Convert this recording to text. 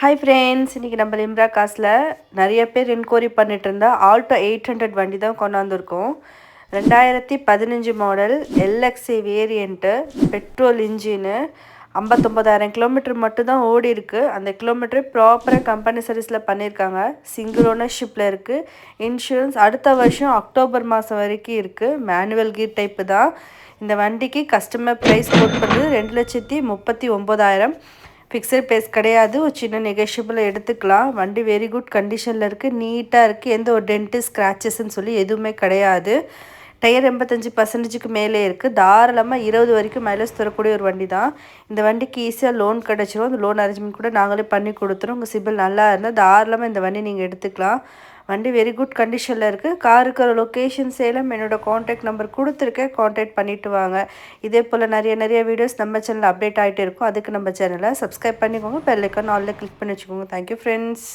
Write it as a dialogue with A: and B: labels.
A: Hi friends, இன்றைக்கி நம்ம லிம்ரா காசில் நிறைய பேர் என்கொயரி பண்ணிட்டு இருந்தால் ஆல்டோ 800 வண்டி தான் கொண்டாந்துருக்கோம். 2015 model LXI variant, petrol engine, 59,000 kilometre மட்டும்தான் ஓடி இருக்குது. அந்த கிலோமீட்டர் ப்ராப்பராக கம்பெனி சர்வீஸில் பண்ணியிருக்காங்க. சிங்கிள் ஓனர்ஷிப்பில் இருக்குது. இன்சூரன்ஸ் அடுத்த வருஷம் அக்டோபர் மாதம் வரைக்கும் இருக்குது. மேனுவல் கீர் டைப்பு தான். இந்த வண்டிக்கு கஸ்டமர் ப்ரைஸ் கோட் பண்ணுறது 2,39,000. ஃபிக்ஸட் ப்ரைஸ் கிடையாது. ஒரு சின்ன நெகோஷியபிள் எடுத்துக்கலாம். வண்டி வெரி குட் கண்டிஷனில் இருக்குது, நீட்டாக இருக்குது. எந்த ஒரு டென்ட்டு ஸ்க்ராச்சஸ்ன்னு சொல்லி எதுவுமே கிடையாது. டயர் 85% மேலே இருக்குது. தாராளமாக 20 வரைக்கும் மைலேஜ் தரக்கூடிய ஒரு வண்டி தான். இந்த வண்டிக்கு ஈஸியாக லோன் கிடச்சிரும். அந்த லோன் அரேஞ்ச்மெண்ட் கூட நாங்களே பண்ணி கொடுத்துரும். உங்கள் சிபில் நல்லா இருந்தால் தாராளமாக இந்த வண்டி நீங்கள் எடுத்துக்கலாம். வண்டி வெரி குட் கண்டிஷனில் இருக்குது. கார் இருக்கிற லொக்கேஷன் சேலம். என்னோடய காண்டாக்ட் நம்பர் கொடுத்துருக்கேன், காண்டாக்ட் பண்ணிவிட்டு வாங்க. இதே போல் நிறைய வீடியோஸ் நம்ம சேனலில் அப்டேட் ஆகிட்டே இருக்கும். அதுக்கு நம்ம சேனலை சப்ஸ்கிரைப் பண்ணிக்கோங்க. பெல் ஐக்கான் ஆல்ல கிளிக் பண்ணி வச்சுக்கோங்க. Thank you friends.